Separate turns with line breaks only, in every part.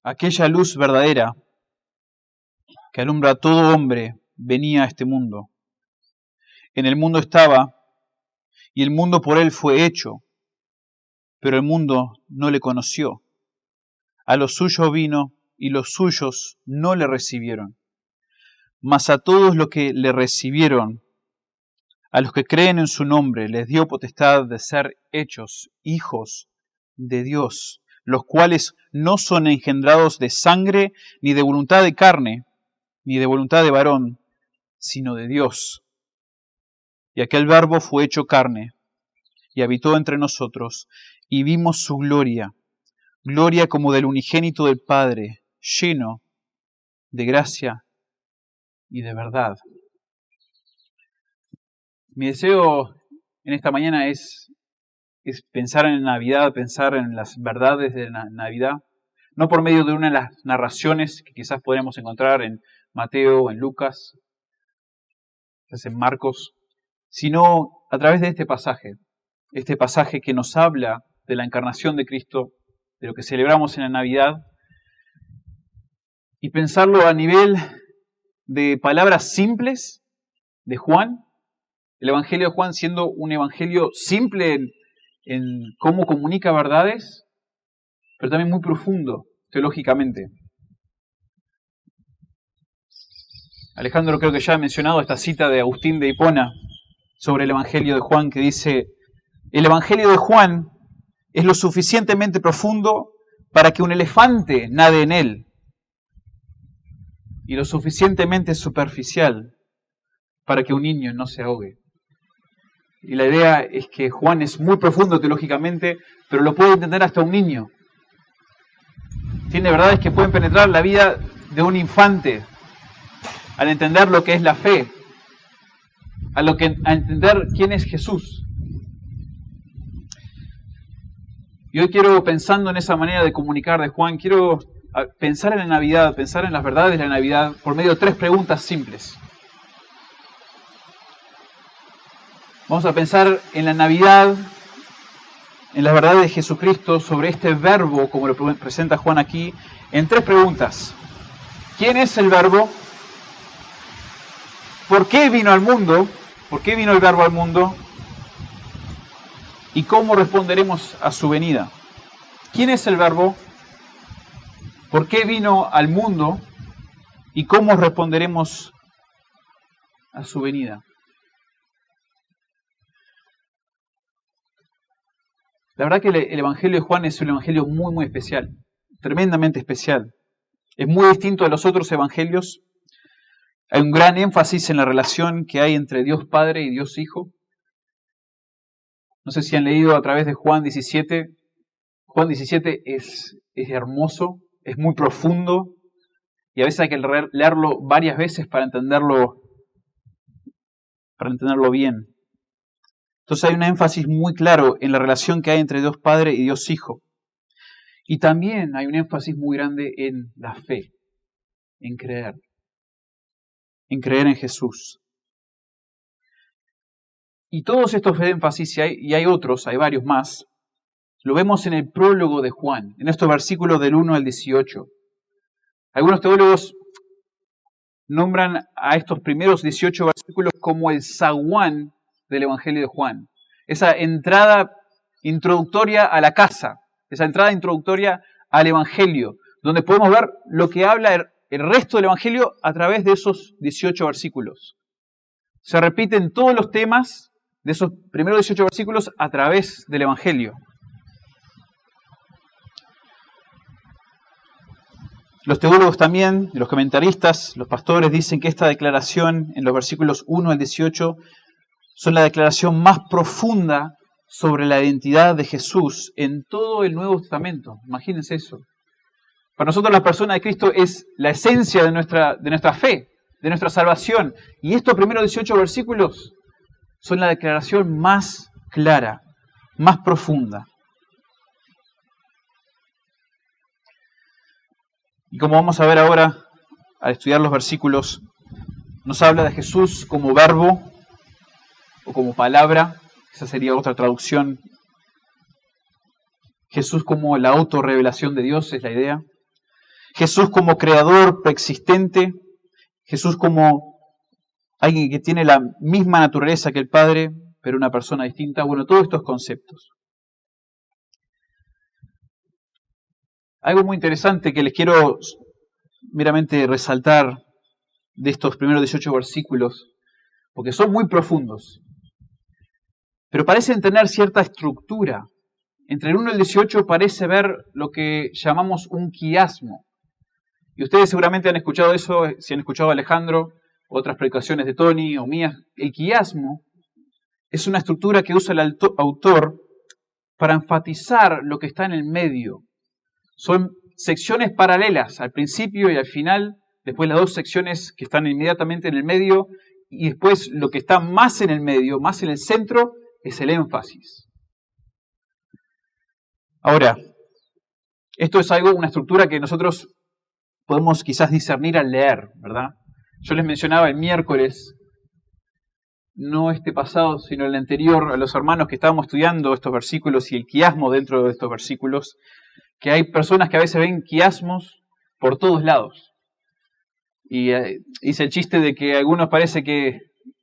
aquella luz verdadera que alumbra a todo hombre, venía a este mundo. En el mundo estaba, y el mundo por él fue hecho, pero el mundo no le conoció. A los suyos vino, y los suyos no le recibieron. Mas a todos los que le recibieron, a los que creen en su nombre, les dio potestad de ser hechos hijos de Dios, los cuales no son engendrados de sangre, ni de voluntad de carne, ni de voluntad de varón, sino de Dios. Y aquel Verbo fue hecho carne, y habitó entre nosotros, y vimos su gloria, gloria como del unigénito del Padre, lleno de gracia y de verdad. Mi deseo en esta mañana es pensar en Navidad, pensar en las verdades de la Navidad, no por medio de una de las narraciones que quizás podremos encontrar en Mateo, en Lucas, quizás en Marcos, sino a través de este pasaje que nos habla de la encarnación de Cristo, de lo que celebramos en la Navidad, y pensarlo a nivel de palabras simples de Juan, el Evangelio de Juan siendo un evangelio simple en cómo comunica verdades, pero también muy profundo teológicamente. Alejandro creo que ya ha mencionado esta cita de Agustín de Hipona sobre el Evangelio de Juan, que dice: el Evangelio de Juan es lo suficientemente profundo para que un elefante nade en él, y lo suficientemente superficial para que un niño no se ahogue. Y la idea es que Juan es muy profundo teológicamente, pero lo puede entender hasta un niño. Tiene verdades que pueden penetrar la vida de un infante al entender lo que es la fe, a entender quién es Jesús. Y hoy quiero, pensando en esa manera de comunicar de Juan, quiero pensar en la Navidad, pensar en las verdades de la Navidad por medio de 3 preguntas simples. Vamos a pensar en la Navidad, en las verdades de Jesucristo, sobre este verbo, como lo presenta Juan aquí, en 3 preguntas. ¿Quién es el verbo? ¿Por qué vino al mundo? ¿Por qué vino el verbo al mundo? ¿Y cómo responderemos a su venida? ¿Quién es el verbo? ¿Por qué vino al mundo? ¿Y cómo responderemos a su venida? La verdad que el Evangelio de Juan es un evangelio muy, muy especial, tremendamente especial. Es muy distinto a los otros evangelios. Hay un gran énfasis en la relación que hay entre Dios Padre y Dios Hijo. No sé si han leído a través de Juan 17. Juan 17 es hermoso, es muy profundo, y a veces hay que leerlo varias veces para entenderlo bien. Entonces hay un énfasis muy claro en la relación que hay entre Dios Padre y Dios Hijo. Y también hay un énfasis muy grande en la fe, en creer en Jesús. Y todos estos énfasis, y hay otros, hay varios más, lo vemos en el prólogo de Juan, en estos versículos del 1 al 18. Algunos teólogos nombran a estos primeros 18 versículos como el zaguán del Evangelio de Juan. Esa entrada introductoria a la casa, esa entrada introductoria al Evangelio, donde podemos ver lo que habla el resto del Evangelio a través de esos 18 versículos. Se repiten todos los temas de esos primeros 18 versículos a través del Evangelio. Los teólogos también, los comentaristas, los pastores dicen que esta declaración en los versículos 1 al 18 son la declaración más profunda sobre la identidad de Jesús en todo el Nuevo Testamento. Imagínense eso. Para nosotros la persona de Cristo es la esencia de nuestra fe, de nuestra salvación. Y estos primeros 18 versículos son la declaración más clara, más profunda. Y como vamos a ver ahora, al estudiar los versículos, nos habla de Jesús como verbo o como palabra. Esa sería otra traducción. Jesús como la autorrevelación de Dios es la idea. Jesús como creador preexistente, Jesús como alguien que tiene la misma naturaleza que el Padre, pero una persona distinta. Bueno, todos estos conceptos. Algo muy interesante que les quiero meramente resaltar de estos primeros 18 versículos, porque son muy profundos, pero parecen tener cierta estructura. Entre el 1 y el 18 parece ver lo que llamamos un quiasmo. Y ustedes seguramente han escuchado eso, si han escuchado a Alejandro, otras predicaciones de Tony o mías. El quiasmo es una estructura que usa el autor para enfatizar lo que está en el medio. Son secciones paralelas al principio y al final, después las dos secciones que están inmediatamente en el medio, y después lo que está más en el medio, más en el centro, es el énfasis. Ahora, esto es una estructura que nosotros podemos quizás discernir al leer, ¿verdad? Yo les mencionaba el miércoles, no este pasado, sino el anterior, a los hermanos que estábamos estudiando estos versículos y el quiasmo dentro de estos versículos, que hay personas que a veces ven quiasmos por todos lados. Y hice el chiste de que algunos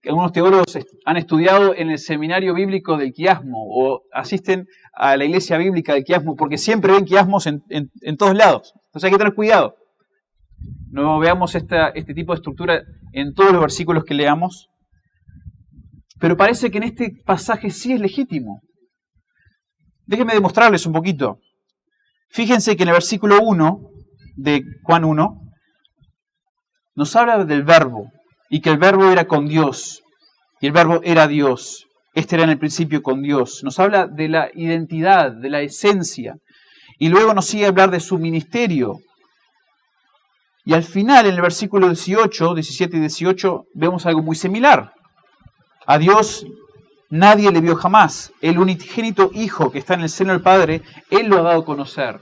algunos teólogos han estudiado en el seminario bíblico del quiasmo o asisten a la iglesia bíblica del quiasmo porque siempre ven quiasmos en todos lados. Entonces hay que tener cuidado. No veamos este tipo de estructura en todos los versículos que leamos. Pero parece que en este pasaje sí es legítimo. Déjenme demostrarles un poquito. Fíjense que en el versículo 1 de Juan 1 nos habla del verbo y que el verbo era con Dios y el verbo era Dios. Este era en el principio con Dios. Nos habla de la identidad, de la esencia. Y luego nos sigue a hablar de su ministerio. Y al final, en el versículo 18, 17 y 18, vemos algo muy similar. A Dios nadie le vio jamás. El unigénito Hijo que está en el seno del Padre, Él lo ha dado a conocer.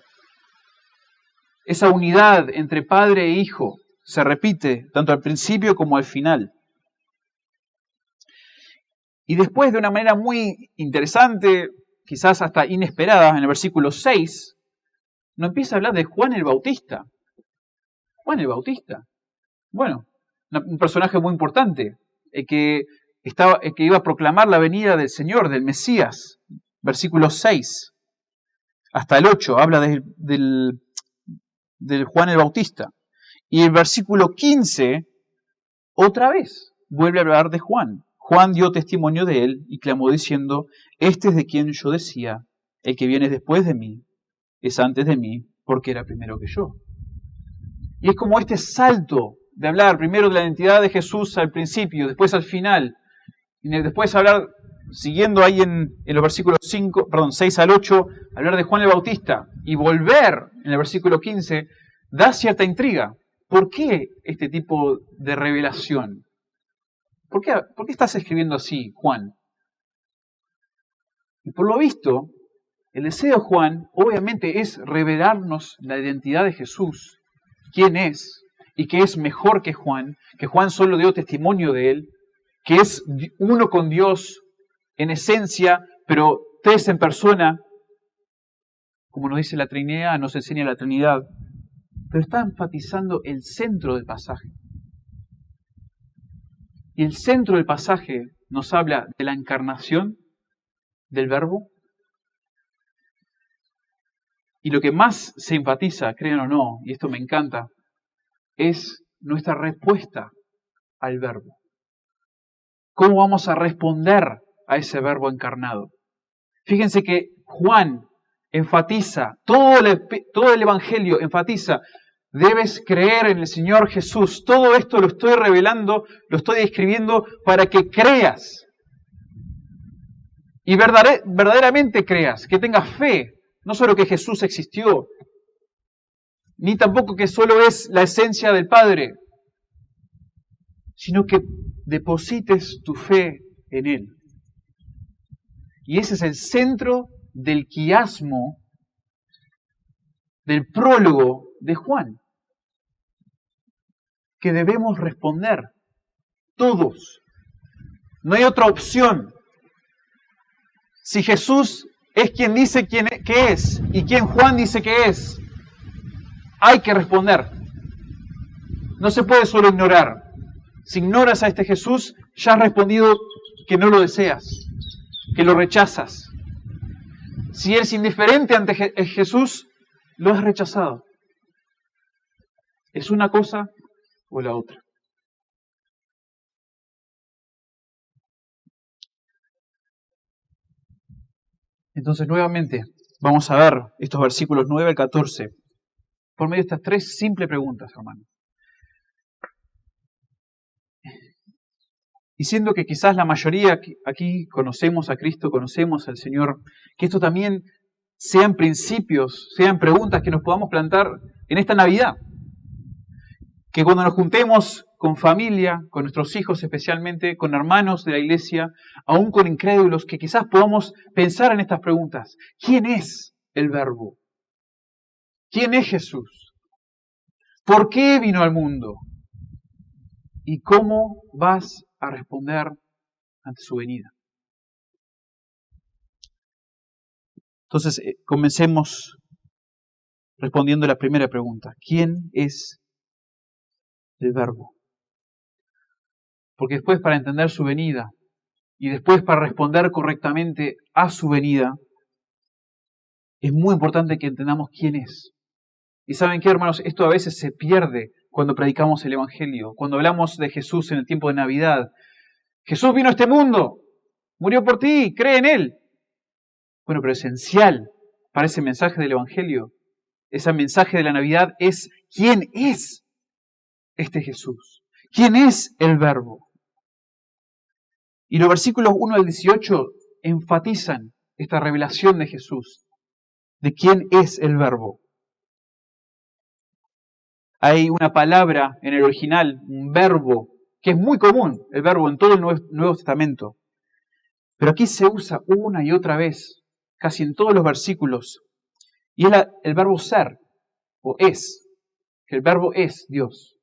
Esa unidad entre Padre e Hijo se repite tanto al principio como al final. Y después, de una manera muy interesante, quizás hasta inesperada, en el versículo 6, nos empieza a hablar de Juan el Bautista. Juan el Bautista. Bueno, un personaje muy importante, que iba a proclamar la venida del Señor, del Mesías. Versículo 6 hasta el 8 habla del Juan el Bautista. Y el versículo 15, otra vez, vuelve a hablar de Juan. Juan dio testimonio de él y clamó diciendo, este es de quien yo decía, el que viene después de mí, es antes de mí, porque era primero que yo. Y es como este salto de hablar primero de la identidad de Jesús al principio, después al final, y después hablar, siguiendo ahí en los versículos 6 al 8, hablar de Juan el Bautista, y volver en el versículo 15, da cierta intriga. ¿Por qué este tipo de revelación? ¿Por qué estás escribiendo así, Juan? Y por lo visto, el deseo de Juan, obviamente, es revelarnos la identidad de Jesús, quién es, y que es mejor que Juan solo dio testimonio de él, que es uno con Dios en esencia, pero tres en persona, como nos dice la Trinidad, nos enseña la Trinidad. Pero está enfatizando el centro del pasaje. Y el centro del pasaje nos habla de la encarnación del Verbo. Y lo que más se enfatiza, crean o no, y esto me encanta, es nuestra respuesta al Verbo. ¿Cómo vamos a responder a ese Verbo encarnado? Fíjense que Juan enfatiza, todo el Evangelio enfatiza, debes creer en el Señor Jesús. Todo esto lo estoy revelando, lo estoy describiendo para que creas. Y verdaderamente creas, que tengas fe, no solo que Jesús existió, ni tampoco que solo es la esencia del Padre, sino que deposites tu fe en Él. Y ese es el centro del quiasmo, del prólogo de Juan, que debemos responder todos. No hay otra opción. Si Jesús es quien dice que es y quien Juan dice que es, Hay que responder. No se puede solo ignorar. Si ignoras a este Jesús, ya has respondido que no lo deseas, que lo rechazas. Si eres indiferente ante Jesús, lo has rechazado. Es una cosa o la otra. Entonces, nuevamente, vamos a ver estos versículos 9 al 14 por medio de estas tres simples preguntas, hermanos. Y siendo que quizás la mayoría aquí conocemos a Cristo, conocemos al Señor, que esto también sean principios, sean preguntas que nos podamos plantar en esta Navidad. Que cuando nos juntemos con familia, con nuestros hijos especialmente, con hermanos de la iglesia, aún con incrédulos, que quizás podamos pensar en estas preguntas. ¿Quién es el Verbo? ¿Quién es Jesús? ¿Por qué vino al mundo? ¿Y cómo vas a responder ante su venida? Entonces, comencemos respondiendo a la primera pregunta. ¿Quién es el Verbo? Porque después, para entender su venida y después para responder correctamente a su venida, es muy importante que entendamos quién es. Y ¿saben qué, hermanos? Esto a veces se pierde cuando predicamos el Evangelio, cuando hablamos de Jesús en el tiempo de Navidad. Jesús vino a este mundo, murió por ti, cree en Él. Bueno, pero esencial para ese mensaje del Evangelio, ese mensaje de la Navidad es ¿quién es este Jesús? ¿Quién es el Verbo? Y los versículos 1 al 18 enfatizan esta revelación de Jesús, de quién es el Verbo. Hay una palabra en el original, un verbo, que es muy común, el verbo en todo el Nuevo Testamento. Pero aquí se usa una y otra vez, casi en todos los versículos. Y es el verbo ser, o es. Que el verbo es Dios.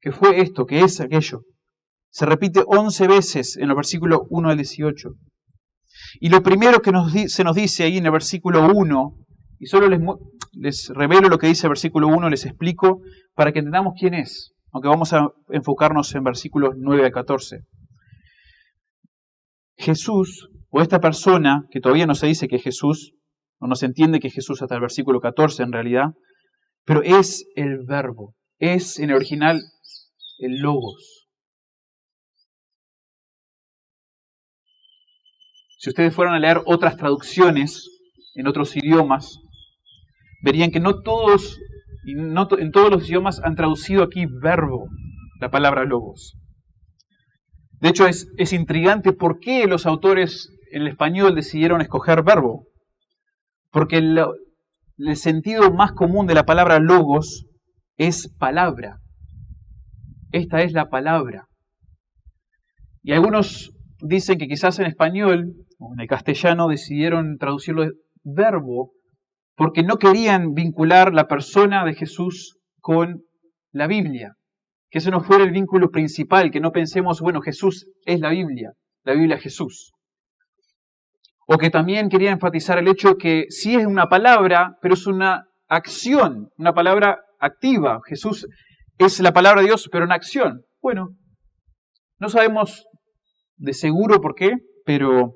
Que fue esto, que es aquello. Se repite 11 veces en los versículos 1 al 18. Y lo primero que se nos dice ahí en el versículo 1, y solo les revelo lo que dice el versículo 1, les explico para que entendamos quién es, aunque vamos a enfocarnos en versículos 9 al 14. Jesús, o esta persona, que todavía no se dice que es Jesús, o no se entiende que es Jesús hasta el versículo 14 en realidad, pero es el Verbo, es en el original el Logos. Si ustedes fueran a leer otras traducciones en otros idiomas, verían que no todos, y no en todos los idiomas han traducido aquí verbo, la palabra logos. De hecho, es intrigante por qué los autores en el español decidieron escoger verbo. Porque el sentido más común de la palabra logos es palabra. Esta es la palabra. Y algunos dicen que quizás en español o en el castellano decidieron traducirlo verbo porque no querían vincular la persona de Jesús con la Biblia. Que ese no fuera el vínculo principal, que no pensemos, bueno, Jesús es la Biblia es Jesús. O que también querían enfatizar el hecho que sí es una palabra, pero es una acción, una palabra activa. Jesús es la palabra de Dios, pero en acción. Bueno, no sabemos de seguro por qué, pero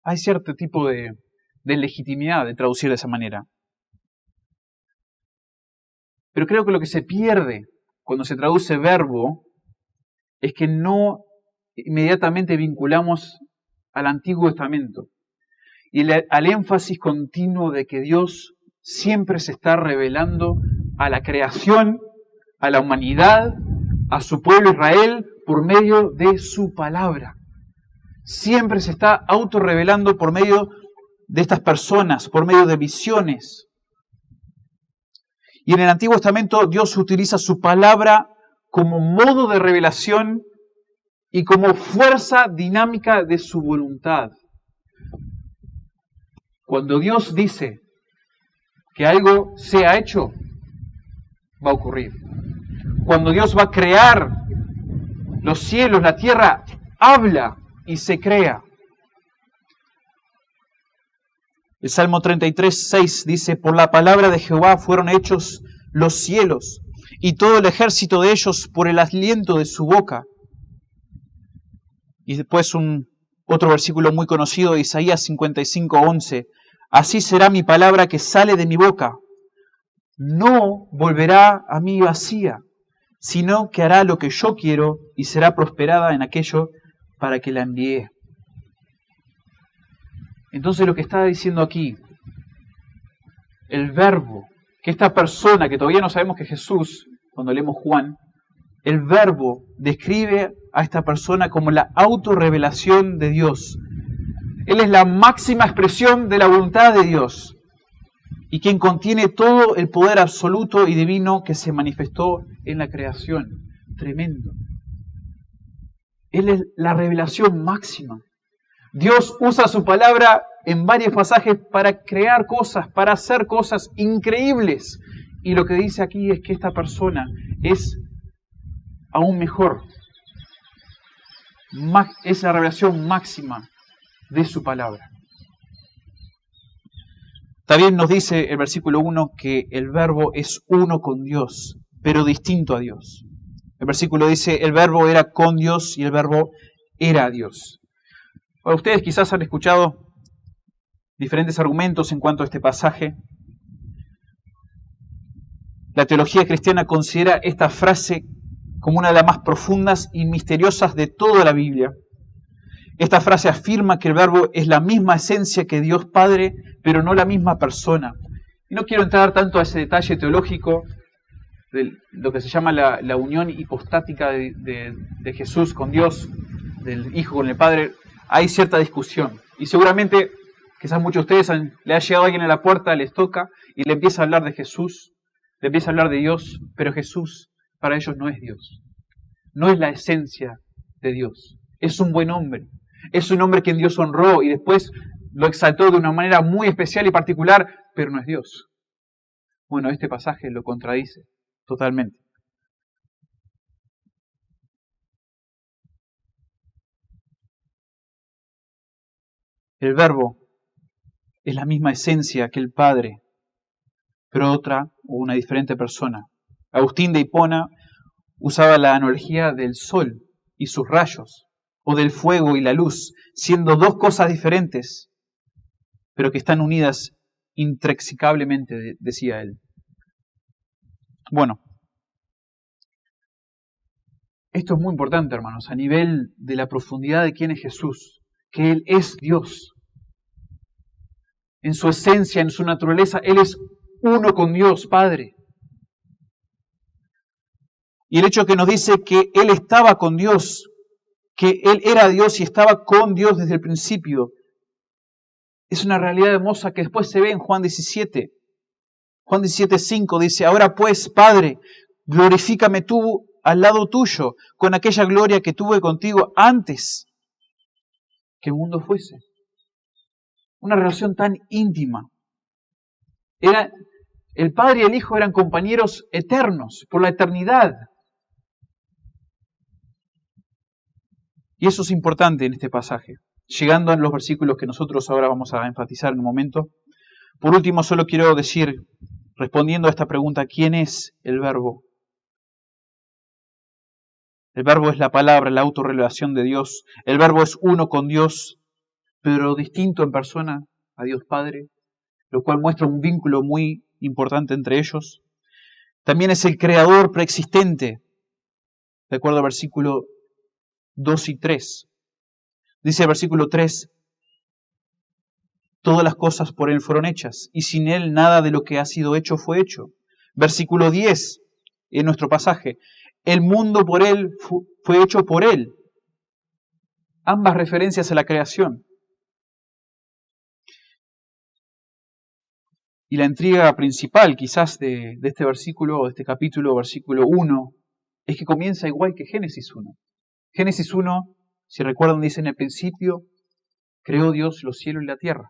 hay cierto tipo de legitimidad de traducir de esa manera. Pero creo que lo que se pierde cuando se traduce verbo es que no inmediatamente vinculamos al Antiguo Testamento y al énfasis continuo de que Dios siempre se está revelando a la creación, a la humanidad, a su pueblo Israel por medio de su palabra. Siempre se está autorrevelando por medio de estas personas, por medio de visiones. Y en el Antiguo Testamento Dios utiliza su palabra como modo de revelación y como fuerza dinámica de su voluntad. Cuando Dios dice que algo sea hecho, va a ocurrir. Cuando Dios va a crear los cielos, la tierra, habla y se crea. El Salmo 33:6 dice: por la palabra de Jehová fueron hechos los cielos, y todo el ejército de ellos por el aliento de su boca. Y después otro versículo muy conocido de Isaías 55:11. Así será mi palabra que sale de mi boca. No volverá a mí vacía, sino que hará lo que yo quiero y será prosperada en aquello para que la envié. Entonces lo que está diciendo aquí, el verbo, que esta persona, que todavía no sabemos que es Jesús, cuando leemos Juan, el verbo describe a esta persona como la autorrevelación de Dios. Él es la máxima expresión de la voluntad de Dios y quien contiene todo el poder absoluto y divino que se manifestó en la creación. Tremendo. Él es la revelación máxima. Dios usa su palabra en varios pasajes para crear cosas, para hacer cosas increíbles. Y lo que dice aquí es que esta persona es aún mejor. Es la revelación máxima de su palabra. También nos dice el versículo 1 que el verbo es uno con Dios, pero distinto a Dios. El versículo dice: el verbo era con Dios y el verbo era Dios. Ahora, ustedes quizás han escuchado diferentes argumentos en cuanto a este pasaje. La teología cristiana considera esta frase como una de las más profundas y misteriosas de toda la Biblia. Esta frase afirma que el verbo es la misma esencia que Dios Padre, pero no la misma persona. Y no quiero entrar tanto a ese detalle teológico de lo que se llama la unión hipostática de Jesús con Dios, del Hijo con el Padre. Hay cierta discusión. Y seguramente, quizás muchos de ustedes le ha llegado alguien a la puerta, les toca y le empieza a hablar de Jesús, le empieza a hablar de Dios, pero Jesús para ellos no es Dios. No es la esencia de Dios. Es un buen hombre. Es un hombre quien Dios honró y después lo exaltó de una manera muy especial y particular, pero no es Dios. Bueno, este pasaje lo contradice totalmente. El verbo es la misma esencia que el Padre, pero otra o una diferente persona. Agustín de Hipona usaba la analogía del sol y sus rayos, o del fuego y la luz, siendo dos cosas diferentes, pero que están unidas intrínseamente, decía él. Bueno, esto es muy importante, hermanos, a nivel de la profundidad de quién es Jesús, que Él es Dios. En su esencia, en su naturaleza, Él es uno con Dios, Padre. Y el hecho que nos dice que Él estaba con Dios, que Él era Dios y estaba con Dios desde el principio, es una realidad hermosa que después se ve en Juan 17. Juan 17:5 dice: ahora pues, Padre, glorifícame tú al lado tuyo, con aquella gloria que tuve contigo antes que el mundo fuese. Una relación tan íntima. El Padre y el Hijo eran compañeros eternos, por la eternidad. Y eso es importante en este pasaje. Llegando a los versículos que nosotros ahora vamos a enfatizar en un momento. Por último, solo quiero decir, respondiendo a esta pregunta, ¿quién es el verbo? El verbo es la palabra, la autorrevelación de Dios. El verbo es uno con Dios, pero distinto en persona a Dios Padre, lo cual muestra un vínculo muy importante entre ellos. También es el creador preexistente, de acuerdo al versículo 2 y 3. Dice el versículo 3, todas las cosas por Él fueron hechas, y sin Él nada de lo que ha sido hecho fue hecho. Versículo 10, en nuestro pasaje, el mundo por Él fue hecho por Él. Ambas referencias a la creación. Y la intriga principal quizás de este versículo, de este capítulo, versículo 1, es que comienza igual que Génesis 1. Génesis 1, si recuerdan, dice: en el principio creó Dios los cielos y la tierra.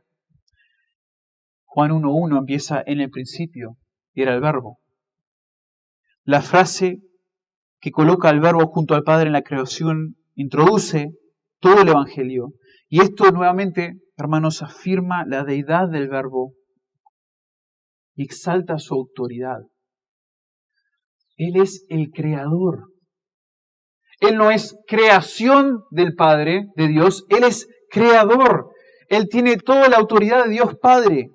Juan 1:1 empieza: en el principio era el verbo. La frase que coloca al verbo junto al Padre en la creación introduce todo el Evangelio. Y esto nuevamente hermanos, afirma la deidad del Verbo y exalta su autoridad. Él es el creador. Él no es creación del Padre, de Dios, Él es creador. Él tiene toda la autoridad de Dios Padre.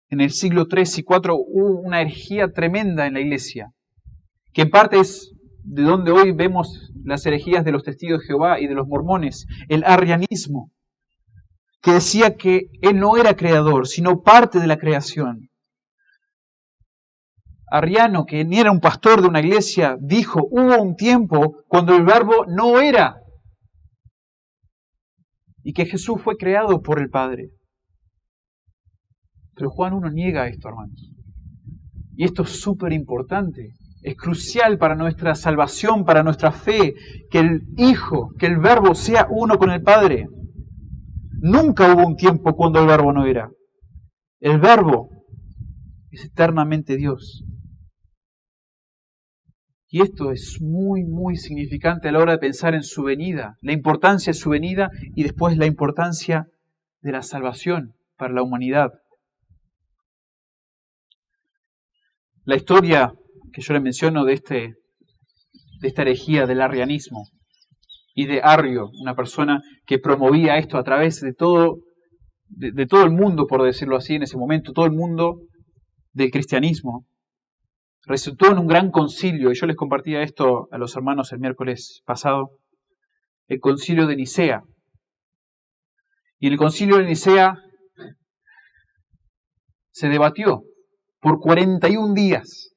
En el siglo III y IV hubo una herejía tremenda en la iglesia, que en parte es de donde hoy vemos las herejías de los testigos de Jehová y de los mormones, el arrianismo, que decía que Él no era creador, sino parte de la creación. Arriano, que ni era un pastor de una iglesia, dijo, hubo un tiempo cuando el Verbo no era, y que Jesús fue creado por el Padre. Pero Juan 1 niega esto, hermanos. Y esto es súper importante. Es crucial para nuestra salvación, para nuestra fe, que el Hijo, que el Verbo sea uno con el Padre. Nunca hubo un tiempo cuando el Verbo no era. El Verbo es eternamente Dios. Y esto es muy, muy significante a la hora de pensar en su venida, la importancia de su venida y después la importancia de la salvación para la humanidad. La historia que yo le menciono de esta herejía del arrianismo y de Arrio, una persona que promovía esto a través de todo el mundo, por decirlo así, en ese momento, todo el mundo del cristianismo, resultó en un gran concilio, y yo les compartía esto a los hermanos el miércoles pasado, el concilio de Nicea. Y en el concilio de Nicea se debatió por 41 días,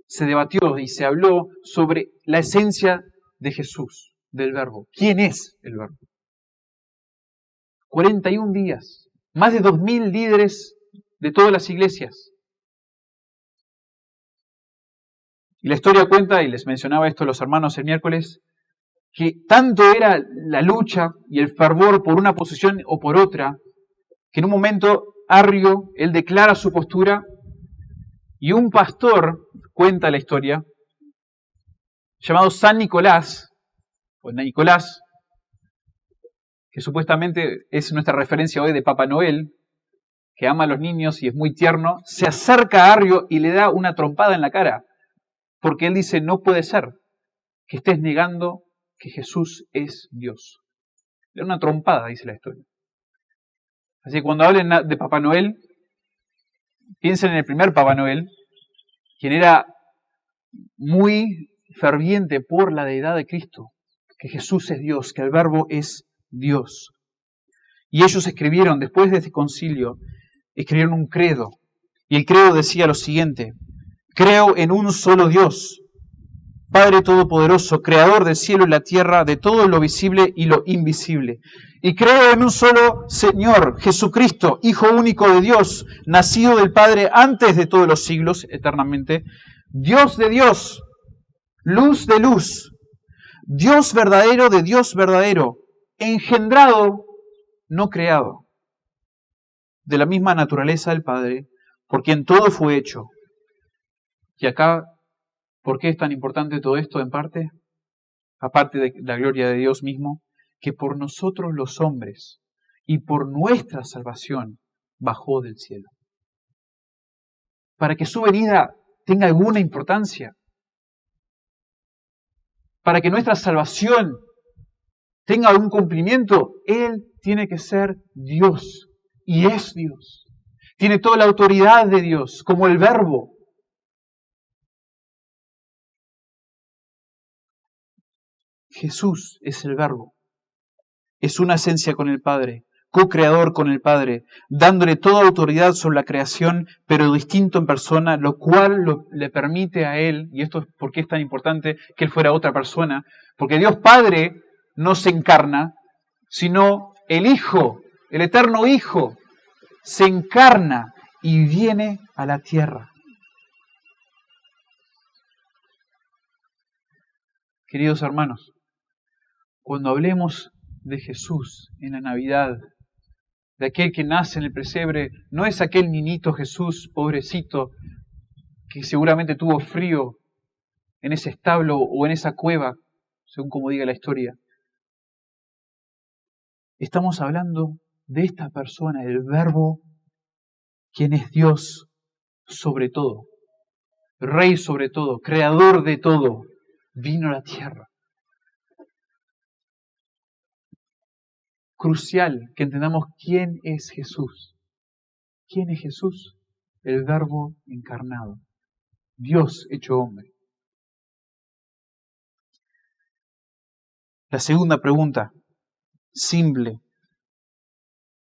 se debatió y se habló sobre la esencia de Jesús, del Verbo. ¿Quién es el Verbo? 41 días, más de 2000 líderes de todas las iglesias. Y la historia cuenta, y les mencionaba esto a los hermanos el miércoles, que tanto era la lucha y el fervor por una posición o por otra, que en un momento Arrio, él declara su postura, y un pastor, cuenta la historia, llamado San Nicolás, o Nicolás, que supuestamente es nuestra referencia hoy de Papá Noel, que ama a los niños y es muy tierno, se acerca a Arrio y le da una trompada en la cara. Porque él dice, no puede ser que estés negando que Jesús es Dios. Le da una trompada, dice la historia. Así que cuando hablen de Papá Noel, piensen en el primer Papá Noel, quien era muy ferviente por la deidad de Cristo, que Jesús es Dios, que el Verbo es Dios. Y ellos escribieron, después de este concilio, escribieron un credo. Y el credo decía lo siguiente: creo en un solo Dios, Padre Todopoderoso, Creador del cielo y la tierra, de todo lo visible y lo invisible. Y creo en un solo Señor, Jesucristo, Hijo único de Dios, nacido del Padre antes de todos los siglos, eternamente, Dios de Dios, luz de luz, Dios verdadero de Dios verdadero, engendrado, no creado, de la misma naturaleza del Padre, por quien todo fue hecho. Y acá, ¿por qué es tan importante todo esto en parte? Aparte de la gloria de Dios mismo, que por nosotros los hombres y por nuestra salvación bajó del cielo. Para que su venida tenga alguna importancia, para que nuestra salvación tenga algún cumplimiento, Él tiene que ser Dios, y es Dios. Tiene toda la autoridad de Dios, como el Verbo. Jesús es el Verbo. Es una esencia con el Padre, co-creador con el Padre, dándole toda autoridad sobre la creación, pero distinto en persona, lo cual le permite a Él, y esto es por qué es tan importante que Él fuera otra persona, porque Dios Padre no se encarna, sino el Hijo, el eterno Hijo, se encarna y viene a la tierra. Queridos hermanos, cuando hablemos de Jesús en la Navidad, de aquel que nace en el pesebre, no es aquel niñito Jesús, pobrecito, que seguramente tuvo frío en ese establo o en esa cueva, según como diga la historia. Estamos hablando de esta persona, el Verbo, quien es Dios sobre todo, Rey sobre todo, Creador de todo, vino a la tierra. Crucial que entendamos quién es Jesús. ¿Quién es Jesús? El Verbo encarnado, Dios hecho hombre. La segunda pregunta, simple,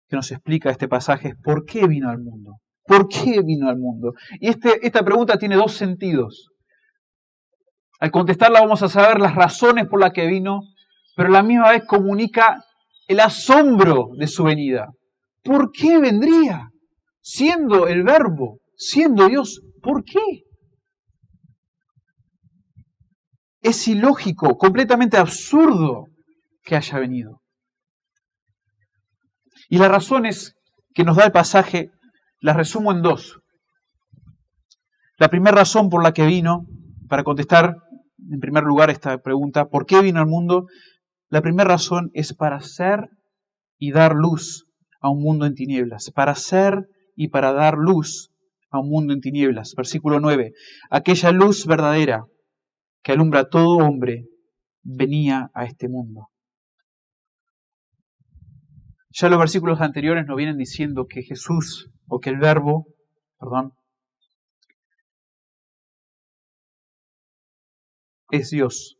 que nos explica este pasaje es ¿por qué vino al mundo? ¿Por qué vino al mundo? Y esta pregunta tiene dos sentidos. Al contestarla vamos a saber las razones por las que vino, pero a la misma vez comunica el asombro de su venida. ¿Por qué vendría? Siendo el Verbo, siendo Dios, ¿por qué? Es ilógico, completamente absurdo que haya venido. Y las razones que nos da el pasaje las resumo en dos. La primera razón por la que vino, para contestar en primer lugar esta pregunta, ¿por qué vino al mundo? La primera razón es para hacer y dar luz a un mundo en tinieblas. Para hacer y para dar luz a un mundo en tinieblas. Versículo 9. Aquella luz verdadera que alumbra a todo hombre venía a este mundo. Ya los versículos anteriores nos vienen diciendo que Jesús, o que el Verbo, es Dios.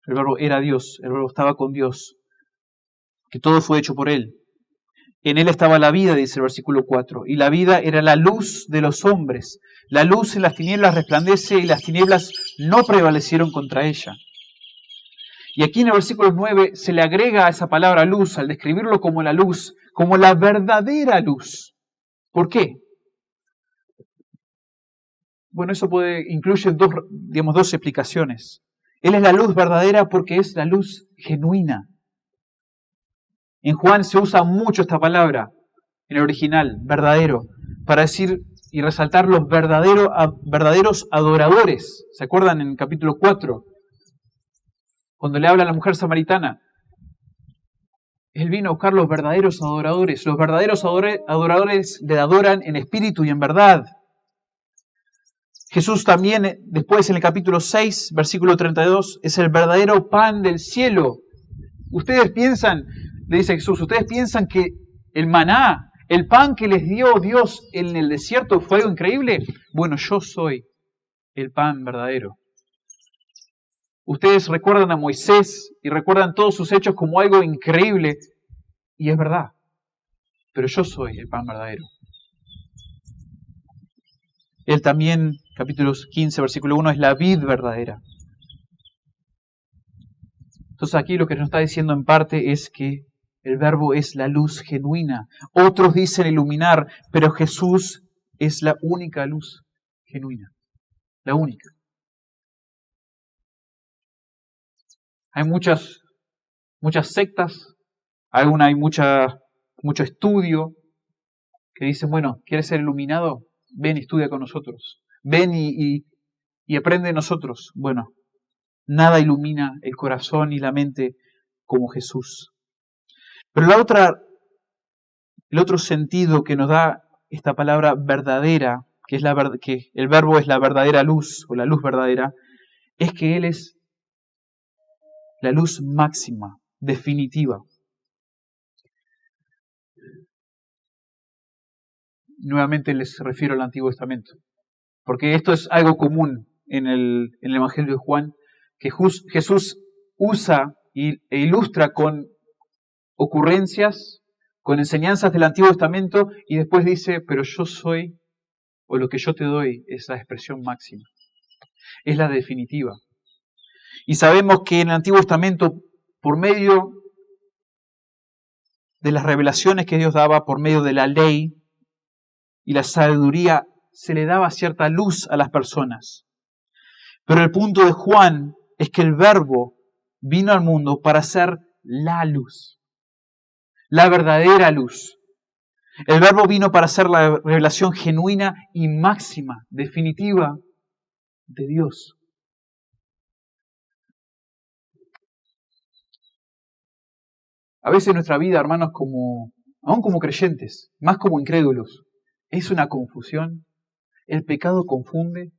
El Verbo era Dios, el Verbo estaba con Dios, que todo fue hecho por Él. En Él estaba la vida, dice el versículo 4, y la vida era la luz de los hombres. La luz en las tinieblas resplandece y las tinieblas no prevalecieron contra ella. Y aquí en el versículo 9 se le agrega a esa palabra luz, al describirlo como la luz, como la verdadera luz. ¿Por qué? Bueno, eso incluye dos explicaciones. Él es la luz verdadera porque es la luz genuina. En Juan se usa mucho esta palabra, en el original, verdadero, para decir y resaltar los verdaderos adoradores. ¿Se acuerdan en el capítulo 4? Cuando le habla a la mujer samaritana. Él vino a buscar los verdaderos adoradores. Los verdaderos adoradores le adoran en espíritu y en verdad. Jesús también, después en el capítulo 6, versículo 32, es el verdadero pan del cielo. Ustedes piensan, le dice Jesús, ustedes piensan que el maná, el pan que les dio Dios en el desierto fue algo increíble. Bueno, yo soy el pan verdadero. Ustedes recuerdan a Moisés y recuerdan todos sus hechos como algo increíble. Y es verdad. Pero yo soy el pan verdadero. Él también, capítulo 15, versículo 1, es la vid verdadera. Entonces aquí lo que nos está diciendo en parte es que el Verbo es la luz genuina. Otros dicen iluminar, pero Jesús es la única luz genuina. La única. Hay muchas sectas, hay mucho estudio que dicen, bueno, ¿quieres ser iluminado? Ven y estudia con nosotros. Ven y aprende de nosotros. Bueno, nada ilumina el corazón y la mente como Jesús. Pero el otro sentido que nos da esta palabra verdadera, que el Verbo es la verdadera luz o la luz verdadera, es que Él es la luz máxima, definitiva. Nuevamente les refiero al Antiguo Testamento, porque esto es algo común en el Evangelio de Juan, que Jesús usa e ilustra con ocurrencias, con enseñanzas del Antiguo Testamento, y después dice, pero yo soy, o lo que yo te doy, es la expresión máxima, es la definitiva. Y sabemos que en el Antiguo Testamento, por medio de las revelaciones que Dios daba, por medio de la ley y la sabiduría, se le daba cierta luz a las personas. Pero el punto de Juan es que el Verbo vino al mundo para ser la luz, la verdadera luz. El Verbo vino para ser la revelación genuina y máxima, definitiva de Dios. A veces nuestra vida, hermanos, aún como creyentes, más como incrédulos, es una confusión. El pecado confunde.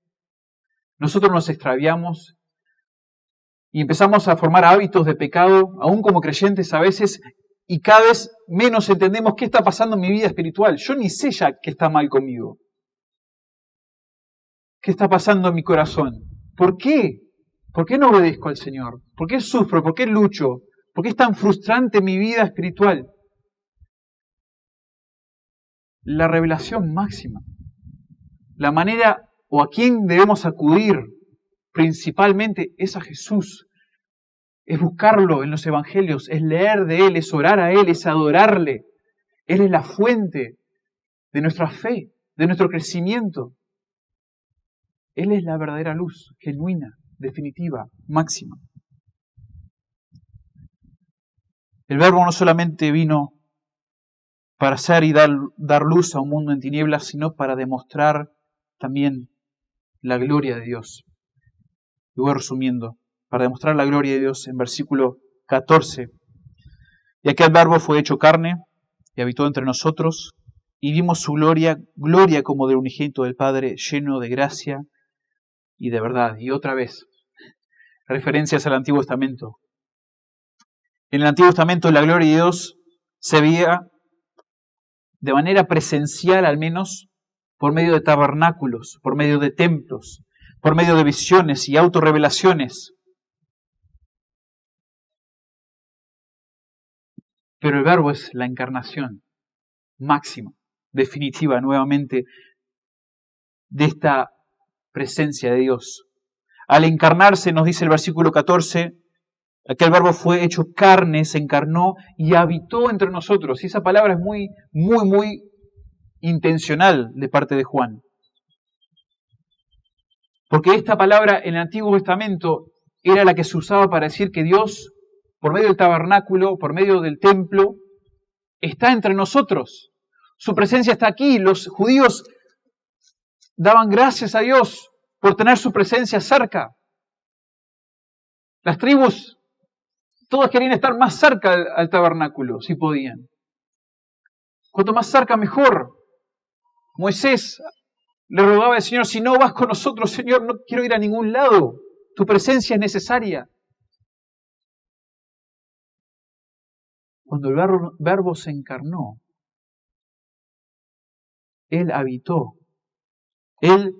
Nosotros nos extraviamos y empezamos a formar hábitos de pecado, aún como creyentes a veces, y cada vez menos entendemos qué está pasando en mi vida espiritual. Yo ni sé ya qué está mal conmigo. ¿Qué está pasando en mi corazón? ¿Por qué? ¿Por qué no obedezco al Señor? ¿Por qué sufro? ¿Por qué lucho? ¿Por qué es tan frustrante mi vida espiritual? La revelación máxima, la manera o a quién debemos acudir principalmente es a Jesús. Es buscarlo en los evangelios, es leer de Él, es orar a Él, es adorarle. Él es la fuente de nuestra fe, de nuestro crecimiento. Él es la verdadera luz, genuina, definitiva, máxima. El Verbo no solamente vino para hacer y dar luz a un mundo en tinieblas, sino para demostrar también la gloria de Dios. Y voy resumiendo, para demostrar la gloria de Dios en versículo 14. Y aquel Verbo fue hecho carne y habitó entre nosotros, y vimos su gloria, gloria como del unigénito del Padre, lleno de gracia y de verdad. Y otra vez, referencias al Antiguo Testamento. En el Antiguo Testamento la gloria de Dios se veía de manera presencial al menos por medio de tabernáculos, por medio de templos, por medio de visiones y autorrevelaciones. Pero el Verbo es la encarnación máxima, definitiva nuevamente de esta presencia de Dios. Al encarnarse, nos dice el versículo 14, aquel Verbo fue hecho carne, se encarnó y habitó entre nosotros. Y esa palabra es muy intencional de parte de Juan. Porque esta palabra en el Antiguo Testamento era la que se usaba para decir que Dios, por medio del tabernáculo, por medio del templo, está entre nosotros. Su presencia está aquí. Los judíos daban gracias a Dios por tener su presencia cerca. Las tribus, todas querían estar más cerca al tabernáculo, si podían. Cuanto más cerca, mejor. Moisés le rogaba al Señor, si no vas con nosotros, Señor, no quiero ir a ningún lado. Tu presencia es necesaria. Cuando el Verbo se encarnó, Él habitó. Él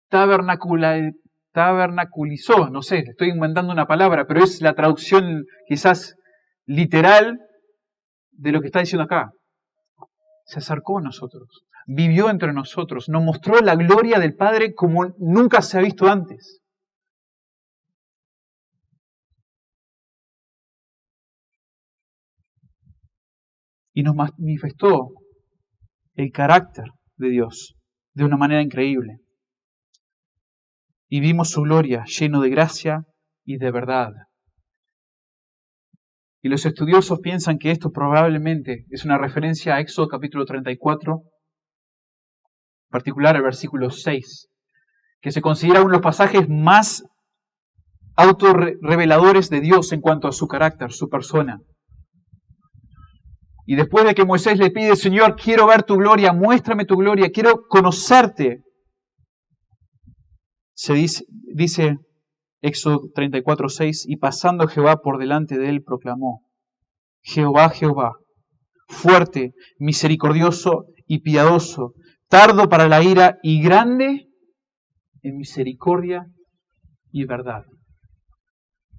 tabernaculizó, no sé, estoy inventando una palabra, pero es la traducción quizás literal de lo que está diciendo acá. Se acercó a nosotros, vivió entre nosotros, nos mostró la gloria del Padre como nunca se ha visto antes. Y nos manifestó el carácter de Dios de una manera increíble. Y vimos su gloria lleno de gracia y de verdad. Y los estudiosos piensan que esto probablemente es una referencia a Éxodo capítulo 34, en particular el versículo 6, que se considera uno de los pasajes más autorreveladores de Dios en cuanto a su carácter, su persona. Y después de que Moisés le pide, Señor, quiero ver tu gloria, muéstrame tu gloria, quiero conocerte, se dice Éxodo 34, 6, y pasando Jehová por delante de él proclamó, Jehová, Jehová, fuerte, misericordioso y piadoso, tardo para la ira y grande en misericordia y verdad.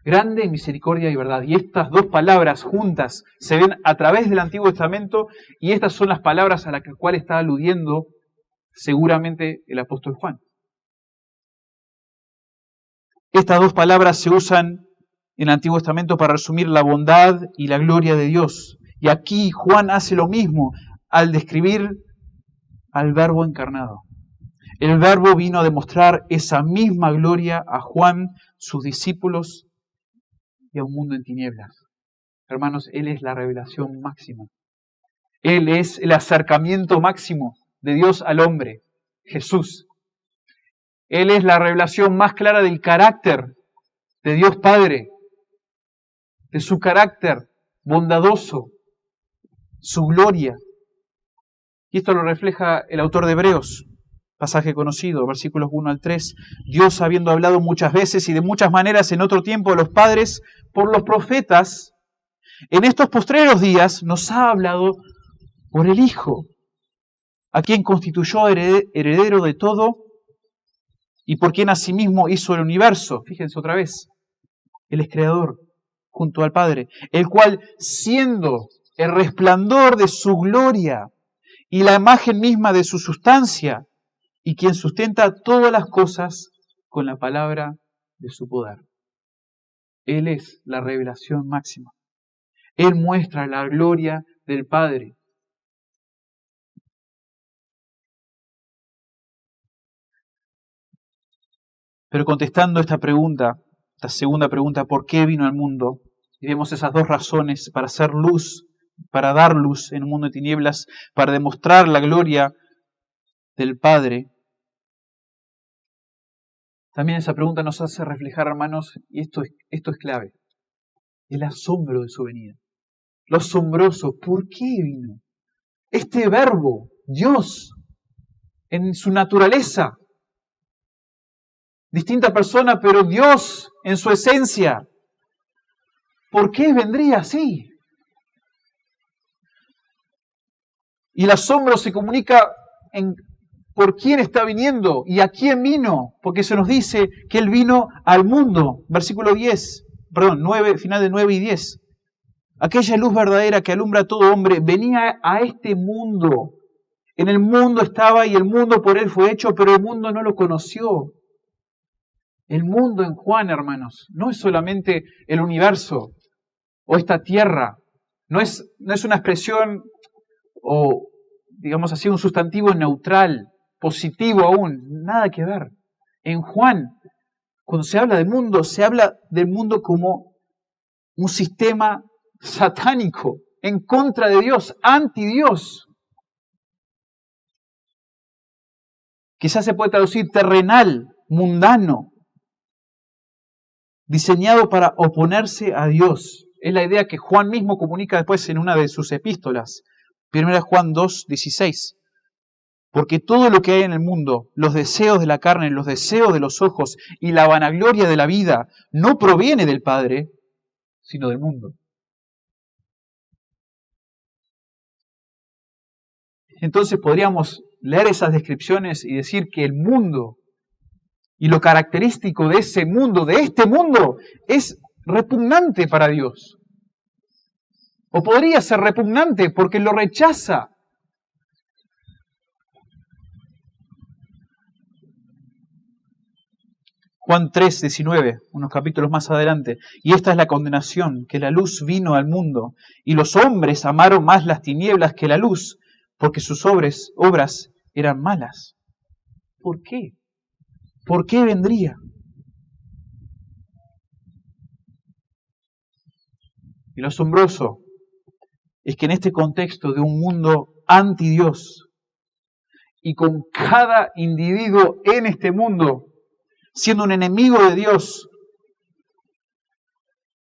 Grande en misericordia y verdad. Y estas dos palabras juntas se ven a través del Antiguo Testamento y estas son las palabras a las cuales está aludiendo seguramente el apóstol Juan. Estas dos palabras se usan en el Antiguo Testamento para resumir la bondad y la gloria de Dios. Y aquí Juan hace lo mismo al describir al Verbo encarnado. El Verbo vino a demostrar esa misma gloria a Juan, sus discípulos y a un mundo en tinieblas. Hermanos, Él es la revelación máxima. Él es el acercamiento máximo de Dios al hombre, Jesús. Él es la revelación más clara del carácter de Dios Padre, de su carácter bondadoso, su gloria. Y esto lo refleja el autor de Hebreos, pasaje conocido, versículos 1 al 3. Dios, habiendo hablado muchas veces y de muchas maneras en otro tiempo a los padres por los profetas, en estos postreros días nos ha hablado por el Hijo, a quien constituyó heredero de todo y por quien asimismo hizo el universo. Fíjense otra vez, Él es creador junto al Padre, el cual, siendo el resplandor de su gloria y la imagen misma de su sustancia, y quien sustenta todas las cosas con la palabra de su poder. Él es la revelación máxima. Él muestra la gloria del Padre. Pero contestando esta pregunta, esta segunda pregunta, ¿por qué vino al mundo? Y vemos esas dos razones: para hacer luz, para dar luz en un mundo de tinieblas, para demostrar la gloria del Padre. También esa pregunta nos hace reflejar, hermanos, y esto es clave, el asombro de su venida. Lo asombroso, ¿por qué vino? Este verbo, Dios, en su naturaleza, distinta persona, pero Dios en su esencia, ¿por qué vendría así? Y el asombro se comunica en por quién está viniendo y a quién vino, porque se nos dice que Él vino al mundo. Versículo 9, final de 9 y 10. Aquella luz verdadera que alumbra a todo hombre venía a este mundo. En el mundo estaba y el mundo por Él fue hecho, pero el mundo no lo conoció. El mundo en Juan, hermanos, no es solamente el universo o esta tierra. No es una expresión o, digamos así, un sustantivo neutral, positivo aún, nada que ver. En Juan, cuando se habla del mundo, se habla del mundo como un sistema satánico, en contra de Dios, anti Dios. Quizás se puede traducir terrenal, mundano, diseñado para oponerse a Dios. Es la idea que Juan mismo comunica después en una de sus epístolas. 1 Juan 2:16. Porque todo lo que hay en el mundo, los deseos de la carne, los deseos de los ojos y la vanagloria de la vida, no proviene del Padre, sino del mundo. Entonces podríamos leer esas descripciones y decir que el mundo y lo característico de ese mundo, de este mundo, es repugnante para Dios. O podría ser repugnante porque lo rechaza. Juan 3:19, unos capítulos más adelante. Y esta es la condenación, que la luz vino al mundo, y los hombres amaron más las tinieblas que la luz, porque sus obras eran malas. ¿Por qué? ¿Por qué vendría? Y lo asombroso es que en este contexto de un mundo anti Dios, y con cada individuo en este mundo siendo un enemigo de Dios,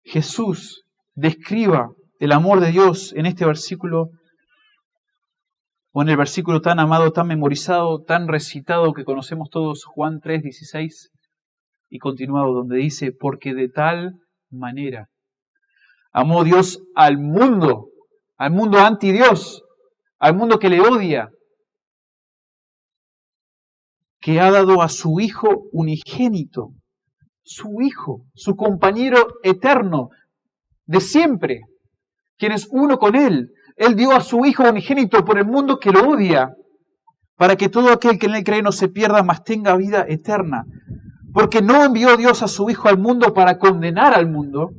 Jesús describa el amor de Dios en este versículo, o en el versículo tan amado, tan memorizado, tan recitado que conocemos todos, Juan 3:16, y continuado, donde dice, porque de tal manera amó Dios al mundo anti Dios, al mundo que le odia, que ha dado a su Hijo unigénito, su Hijo, su compañero eterno, de siempre, quien es uno con Él. Él dio a su Hijo unigénito por el mundo que lo odia, para que todo aquel que en Él cree no se pierda, mas tenga vida eterna. Porque no envió Dios a su Hijo al mundo para condenar al mundo.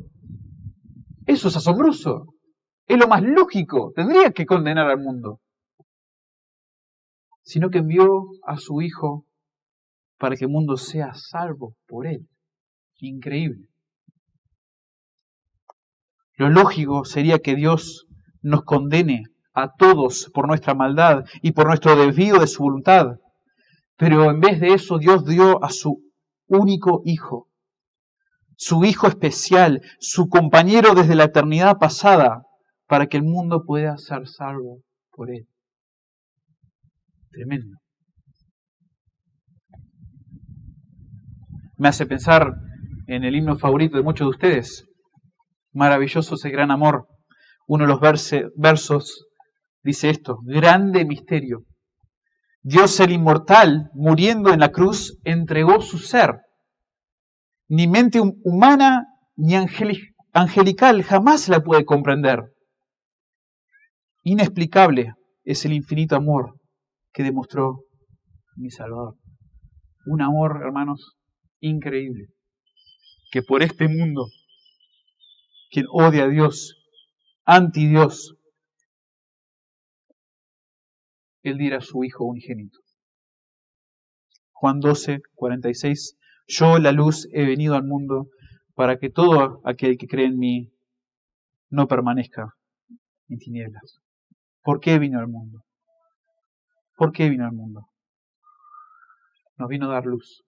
Eso es asombroso. Es lo más lógico. Tendría que condenar al mundo. Sino que envió a su Hijo para que el mundo sea salvo por Él. Increíble. Lo lógico sería que Dios nos condene a todos por nuestra maldad y por nuestro desvío de su voluntad. Pero en vez de eso, Dios dio a su único Hijo, su Hijo especial, su compañero desde la eternidad pasada, para que el mundo pueda ser salvo por Él. Tremendo. Me hace pensar en el himno favorito de muchos de ustedes. Maravilloso ese gran amor. Uno de los versos dice esto: grande misterio. Dios el inmortal, muriendo en la cruz, entregó su ser. Ni mente humana ni angelical jamás la puede comprender. Inexplicable es el infinito amor que demostró mi Salvador. Un amor, hermanos, increíble. Que por este mundo, quien odia a Dios, anti Dios, Él diera a su Hijo unigénito. Juan 12, 46. Yo, la luz, he venido al mundo para que todo aquel que cree en mí no permanezca en tinieblas. ¿Por qué vino al mundo? ¿Por qué vino al mundo? Nos vino a dar luz.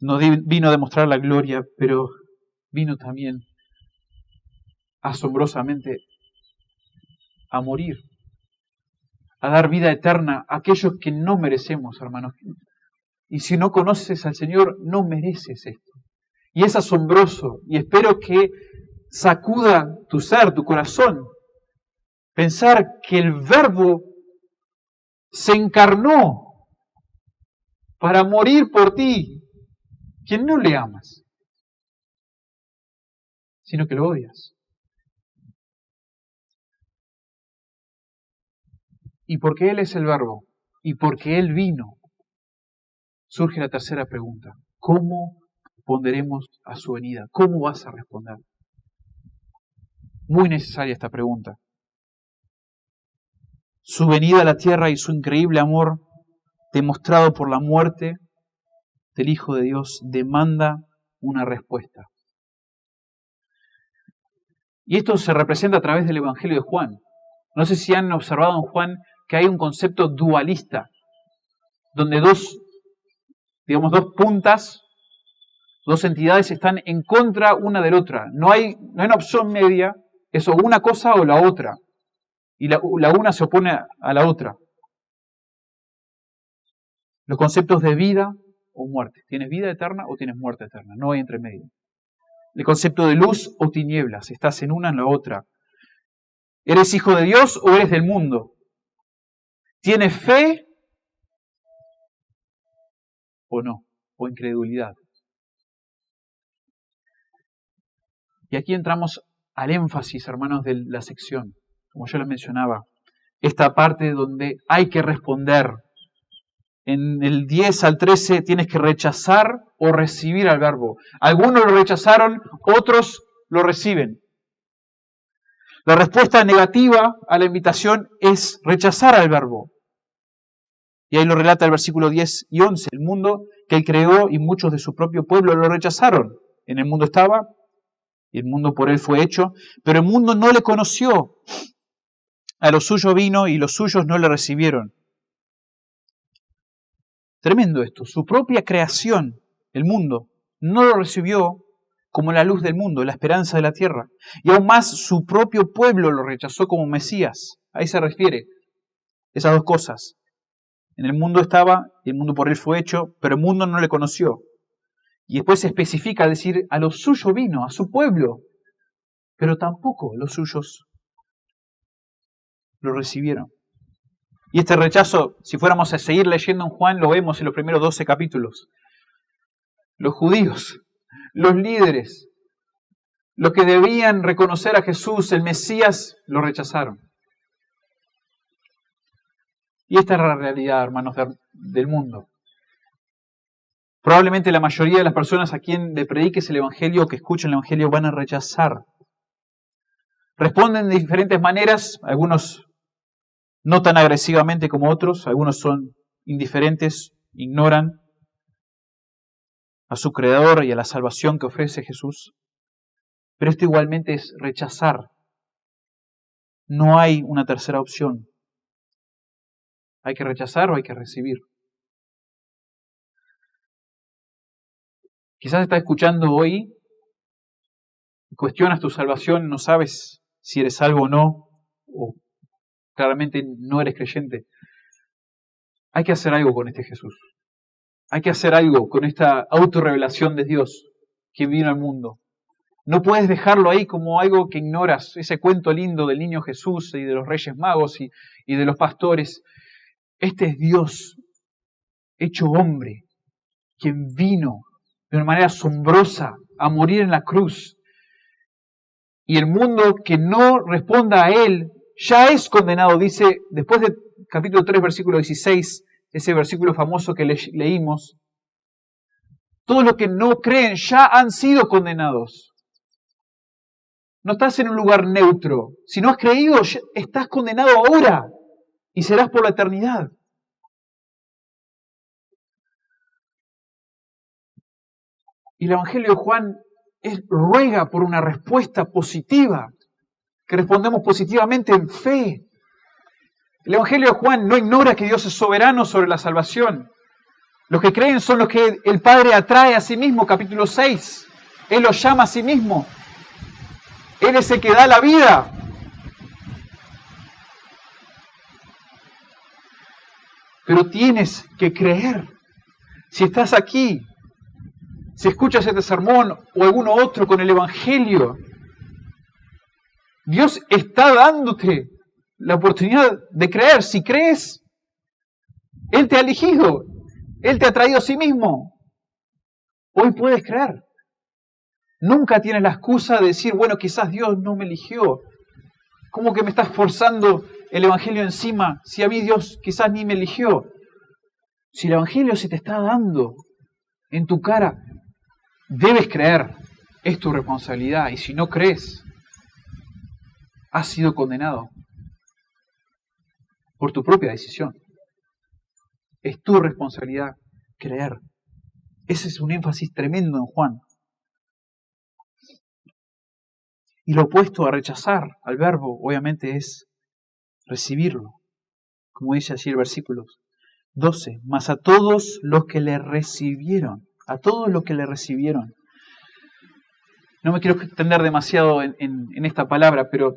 Nos vino a demostrar la gloria, pero vino también asombrosamente a morir, a dar vida eterna a aquellos que no merecemos, hermanos. Y si no conoces al Señor, no mereces esto. Y es asombroso, y espero que sacuda tu ser, tu corazón, pensar que el Verbo se encarnó para morir por ti, quien no le amas, sino que lo odias. Y porque Él es el Verbo, y porque Él vino, surge la tercera pregunta: ¿cómo responderemos a su venida? ¿Cómo vas a responder? Muy necesaria esta pregunta. Su venida a la tierra y su increíble amor, demostrado por la muerte del Hijo de Dios, demanda una respuesta. Y esto se representa a través del Evangelio de Juan. No sé si han observado en Juan que hay un concepto dualista, donde dos puntas, dos entidades están en contra una de la otra. No hay una opción media, es o una cosa o la otra. Y la una se opone a la otra. Los conceptos de vida o muerte. ¿Tienes vida eterna o tienes muerte eterna? No hay entre medio. El concepto de luz o tinieblas. Estás en una en la otra. ¿Eres hijo de Dios o eres del mundo? ¿Tienes fe o no? O incredulidad. Y aquí entramos al énfasis, hermanos, de la sección. Como yo les mencionaba, esta parte donde hay que responder. En el 10 al 13 tienes que rechazar o recibir al Verbo. Algunos lo rechazaron, otros lo reciben. La respuesta negativa a la invitación es rechazar al Verbo. Y ahí lo relata el versículo 10 y 11. El mundo que Él creó y muchos de su propio pueblo lo rechazaron. En el mundo estaba, y el mundo por Él fue hecho, pero el mundo no le conoció. A los suyos vino y los suyos no le recibieron. Tremendo esto. Su propia creación, el mundo, no lo recibió como la luz del mundo, la esperanza de la tierra. Y aún más, su propio pueblo lo rechazó como Mesías. Ahí se refiere esas dos cosas. En el mundo estaba, y el mundo por Él fue hecho, pero el mundo no le conoció. Y después se especifica decir, a los suyos vino, a su pueblo, pero tampoco los suyos lo recibieron. Y este rechazo, si fuéramos a seguir leyendo en Juan, lo vemos en los primeros 12 capítulos. Los judíos, los líderes, los que debían reconocer a Jesús, el Mesías, lo rechazaron. Y esta es la realidad, hermanos, del mundo. Probablemente la mayoría de las personas a quien le prediques el Evangelio o que escuchen el Evangelio van a rechazar. Responden de diferentes maneras, algunos no tan agresivamente como otros, algunos son indiferentes, ignoran a su Creador y a la salvación que ofrece Jesús. Pero esto igualmente es rechazar. No hay una tercera opción. Hay que rechazar o hay que recibir. Quizás estás escuchando hoy y cuestionas tu salvación, no sabes si eres salvo o no, o claramente no eres creyente. Hay que hacer algo con este Jesús. Hay que hacer algo con esta autorrevelación de Dios que vino al mundo. No puedes dejarlo ahí como algo que ignoras, ese cuento lindo del niño Jesús y de los reyes magos y de los pastores. Este es Dios hecho hombre, quien vino de una manera asombrosa a morir en la cruz. Y el mundo que no responda a Él ya es condenado, dice después de capítulo 3, versículo 16, ese versículo famoso que leímos. Todos los que no creen ya han sido condenados. No estás en un lugar neutro. Si no has creído, estás condenado ahora y serás por la eternidad. Y el Evangelio de Juan ruega por una respuesta positiva, que respondemos positivamente en fe. El Evangelio de Juan no ignora que Dios es soberano sobre la salvación. Los que creen son los que el Padre atrae a sí mismo, capítulo 6. Él los llama a sí mismo. Él es el que da la vida. Pero tienes que creer. Si estás aquí, si escuchas este sermón o alguno otro con el Evangelio, Dios está dándote la oportunidad de creer. Si crees, Él te ha elegido. Él te ha traído a sí mismo. Hoy puedes creer. Nunca tienes la excusa de decir, bueno, quizás Dios no me eligió. ¿Cómo que me estás forzando el Evangelio encima si a mí Dios quizás ni me eligió? Si el Evangelio se te está dando en tu cara, debes creer. Es tu responsabilidad. Y si no crees, has sido condenado por tu propia decisión. Es tu responsabilidad creer. Ese es un énfasis tremendo en Juan. Y lo opuesto a rechazar al verbo, obviamente, es recibirlo. Como dice así el versículo 12. Mas a todos los que le recibieron. A todos los que le recibieron. No me quiero extender demasiado en esta palabra, pero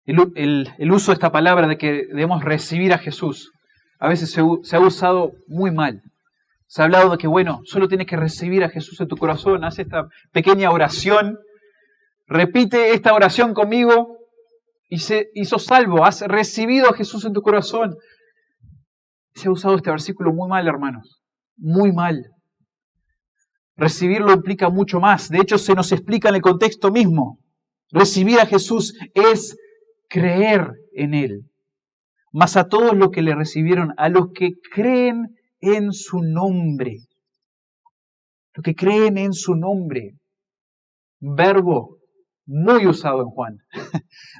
el uso de esta palabra de que debemos recibir a Jesús, a veces se ha usado muy mal. Se ha hablado de que, bueno, solo tienes que recibir a Jesús en tu corazón. Haz esta pequeña oración. Repite esta oración conmigo y sos salvo. Has recibido a Jesús en tu corazón. Se ha usado este versículo muy mal, hermanos. Muy mal. Recibirlo implica mucho más. De hecho, se nos explica en el contexto mismo. Recibir a Jesús es creer en Él. Mas a todos los que le recibieron, a los que creen en su nombre. Los que creen en su nombre. Verbo muy usado en Juan.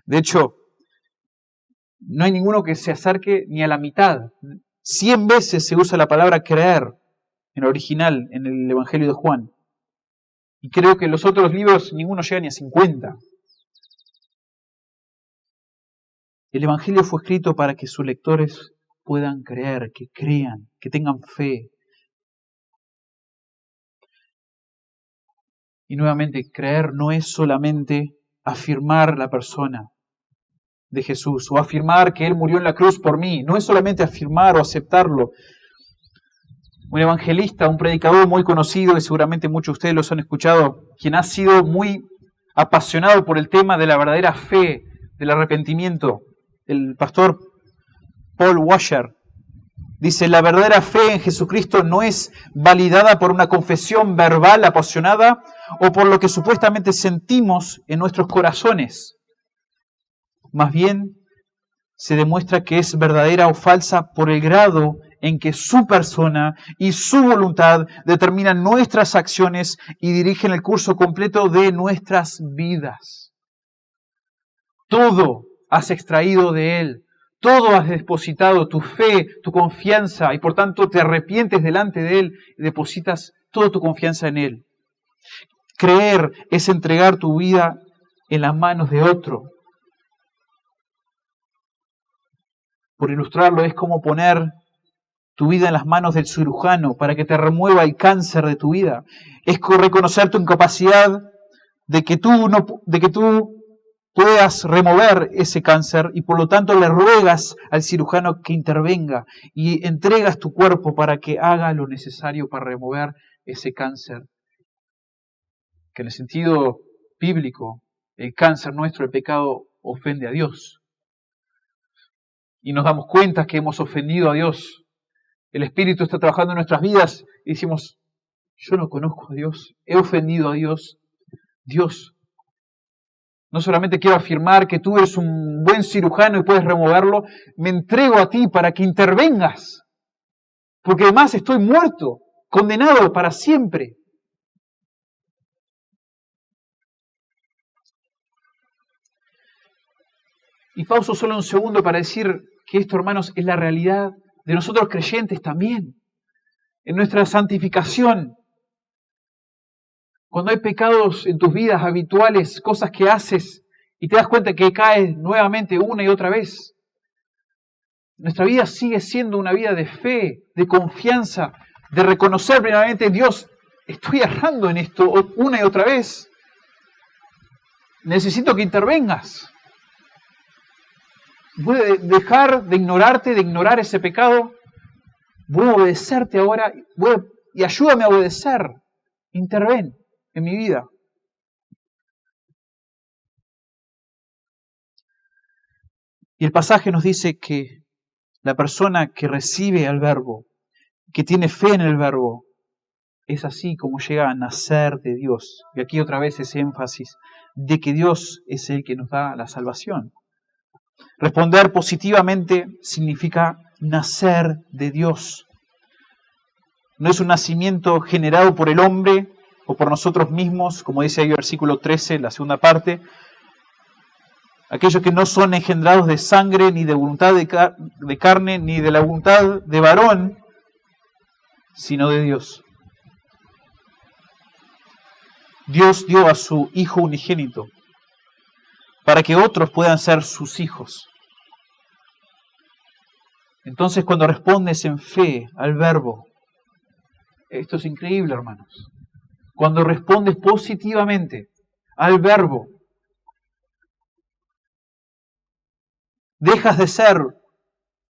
De hecho, no hay ninguno que se acerque ni a la mitad. 100 veces se usa la palabra creer en el original, en el Evangelio de Juan. Y creo que en los otros libros ninguno llega ni a 50. El Evangelio fue escrito para que sus lectores puedan creer, que crean, que tengan fe. Y nuevamente, creer no es solamente afirmar la persona de Jesús o afirmar que Él murió en la cruz por mí. No es solamente afirmar o aceptarlo. Un evangelista, un predicador muy conocido, y seguramente muchos de ustedes los han escuchado, quien ha sido muy apasionado por el tema de la verdadera fe, del arrepentimiento, el pastor Paul Washer, dice: la verdadera fe en Jesucristo no es validada por una confesión verbal apasionada o por lo que supuestamente sentimos en nuestros corazones. Más bien, se demuestra que es verdadera o falsa por el grado en que su persona y su voluntad determinan nuestras acciones y dirigen el curso completo de nuestras vidas. Todo has extraído de Él. Todo has depositado, tu fe, tu confianza, y por tanto te arrepientes delante de Él y depositas toda tu confianza en Él. Creer es entregar tu vida en las manos de otro. Por ilustrarlo, es como poner tu vida en las manos del cirujano para que te remueva el cáncer de tu vida. Es reconocer tu incapacidad de que tú puedas remover ese cáncer y por lo tanto le ruegas al cirujano que intervenga y entregas tu cuerpo para que haga lo necesario para remover ese cáncer. Que en el sentido bíblico, el cáncer nuestro, el pecado, ofende a Dios. Y nos damos cuenta que hemos ofendido a Dios. El Espíritu está trabajando en nuestras vidas y decimos, yo no conozco a Dios, he ofendido a Dios. Dios, no solamente quiero afirmar que tú eres un buen cirujano y puedes removerlo, me entrego a ti para que intervengas, porque además estoy muerto, condenado para siempre. Y pauso solo un segundo para decir que esto, hermanos, es la realidad de nosotros creyentes también, en nuestra santificación. Cuando hay pecados en tus vidas habituales, cosas que haces y te das cuenta que caes nuevamente una y otra vez, nuestra vida sigue siendo una vida de fe, de confianza, de reconocer primeramente, Dios, estoy errando en esto una y otra vez. Necesito que intervengas. Voy a dejar de ignorarte, de ignorar ese pecado. Voy a obedecerte ahora y ayúdame a obedecer. Interven en mi vida. Y el pasaje nos dice que la persona que recibe al Verbo, que tiene fe en el Verbo, es así como llega a nacer de Dios. Y aquí otra vez ese énfasis de que Dios es el que nos da la salvación. Responder positivamente significa nacer de Dios. No es un nacimiento generado por el hombre o por nosotros mismos, como dice ahí el versículo 13, la segunda parte. Aquellos que no son engendrados de sangre, ni de voluntad de carne, ni de la voluntad de varón, sino de Dios. Dios dio a su Hijo unigénito para que otros puedan ser sus hijos. Entonces, cuando respondes en fe al Verbo, esto es increíble, hermanos. Cuando respondes positivamente al Verbo, dejas de ser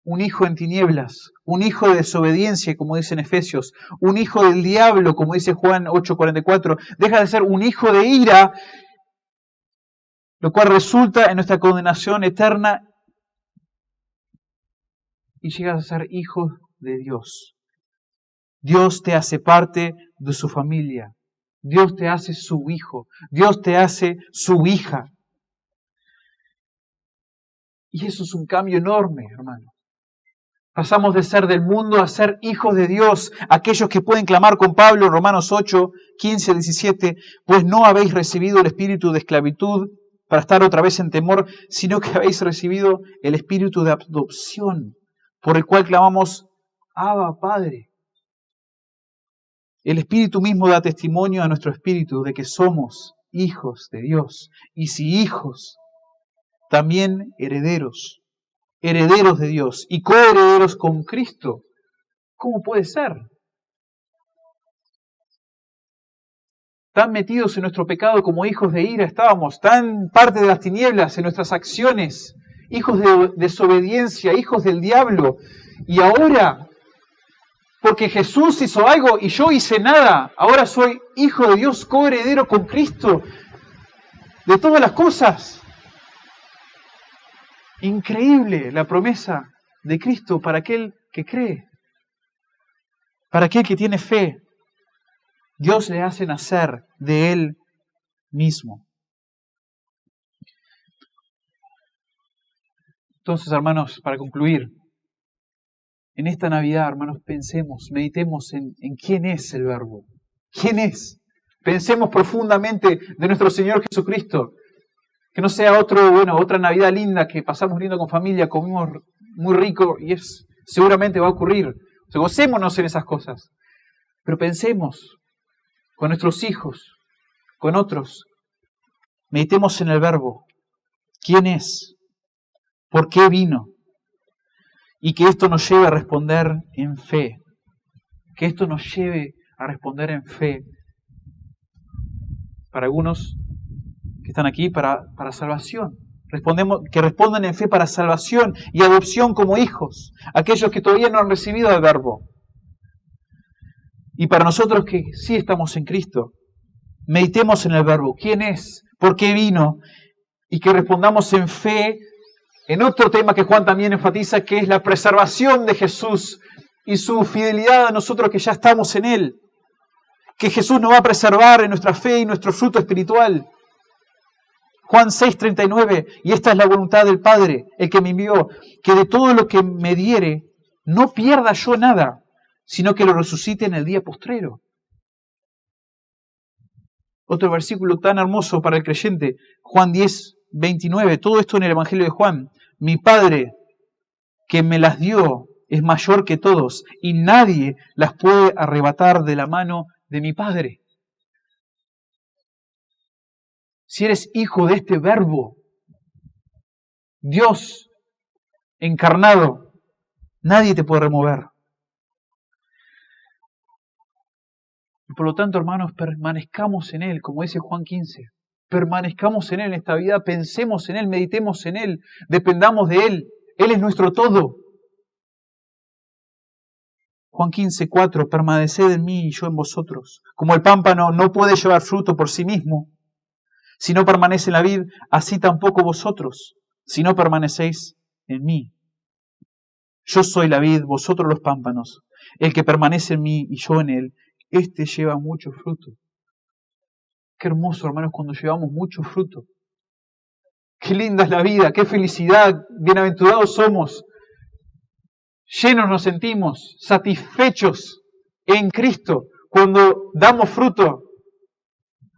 un hijo en tinieblas, un hijo de desobediencia, como dice en Efesios, un hijo del diablo, como dice Juan 8:44, dejas de ser un hijo de ira, lo cual resulta en nuestra condenación eterna, y llegas a ser hijo de Dios. Dios te hace parte de su familia. Dios te hace su hijo. Dios te hace su hija. Y eso es un cambio enorme, hermano. Pasamos de ser del mundo a ser hijos de Dios, aquellos que pueden clamar con Pablo en Romanos 8, 15, 17, pues no habéis recibido el espíritu de esclavitud para estar otra vez en temor, sino que habéis recibido el espíritu de adopción, por el cual clamamos, Abba, Padre. El Espíritu mismo da testimonio a nuestro espíritu de que somos hijos de Dios. Y si hijos, también herederos, herederos de Dios y coherederos con Cristo. ¿Cómo puede ser? Tan metidos en nuestro pecado como hijos de ira estábamos, tan parte de las tinieblas en nuestras acciones, hijos de desobediencia, hijos del diablo. Y ahora, porque Jesús hizo algo y yo hice nada, ahora soy hijo de Dios, coheredero con Cristo de todas las cosas. Increíble la promesa de Cristo para aquel que cree, para aquel que tiene fe. Dios le hace nacer de Él mismo. Entonces, hermanos, para concluir, en esta Navidad, hermanos, pensemos, meditemos en quién es el Verbo. ¿Quién es? Pensemos profundamente de nuestro Señor Jesucristo. Que no sea otra Navidad linda que pasamos lindo con familia, comimos muy rico y seguramente va a ocurrir. O sea, gocémonos en esas cosas. Pero pensemos con nuestros hijos, con otros. Meditemos en el Verbo. ¿Quién es? ¿Por qué vino? Y que esto nos lleve a responder en fe. Que esto nos lleve a responder en fe. Para algunos que están aquí para salvación. Que respondan en fe para salvación y adopción como hijos. Aquellos que todavía no han recibido el verbo. Y para nosotros que sí estamos en Cristo, meditemos en el verbo. ¿Quién es? ¿Por qué vino? Y que respondamos en fe en otro tema que Juan también enfatiza, que es la preservación de Jesús y su fidelidad a nosotros que ya estamos en Él. Que Jesús nos va a preservar en nuestra fe y nuestro fruto espiritual. Juan 6:39, y esta es la voluntad del Padre, el que me envió, que de todo lo que me diere, no pierda yo nada, sino que lo resucite en el día postrero. Otro versículo tan hermoso para el creyente, Juan 10:29, todo esto en el Evangelio de Juan. Mi Padre, que me las dio, es mayor que todos, y nadie las puede arrebatar de la mano de mi Padre. Si eres hijo de este verbo, Dios encarnado, nadie te puede remover. Y por lo tanto, hermanos, permanezcamos en Él, como dice Juan 15. Permanezcamos en Él en esta vida, pensemos en Él, meditemos en Él, dependamos de Él. Él es nuestro todo. Juan 15:4, permaneced en mí y yo en vosotros. Como el pámpano no puede llevar fruto por sí mismo, si no permanece en la vid, así tampoco vosotros, si no permanecéis en mí. Yo soy la vid, vosotros los pámpanos. El que permanece en mí y yo en él, éste lleva mucho fruto. Qué hermoso, hermanos, cuando llevamos mucho fruto. Qué linda es la vida, qué felicidad, bienaventurados somos. Llenos nos sentimos, satisfechos en Cristo cuando damos fruto.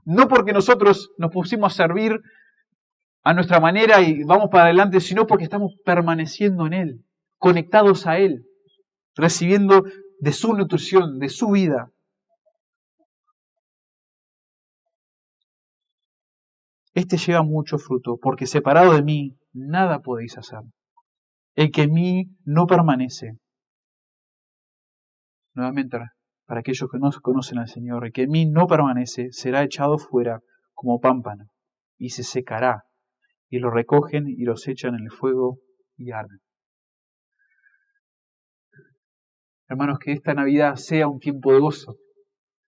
No porque nosotros nos pusimos a servir a nuestra manera y vamos para adelante, sino porque estamos permaneciendo en Él, conectados a Él, recibiendo de su nutrición, de su vida. Este lleva mucho fruto, porque separado de mí, nada podéis hacer. El que en mí no permanece, nuevamente para aquellos que no conocen al Señor, el que en mí no permanece será echado fuera como pámpano y se secará, y lo recogen y los echan en el fuego y arden. Hermanos, que esta Navidad sea un tiempo de gozo,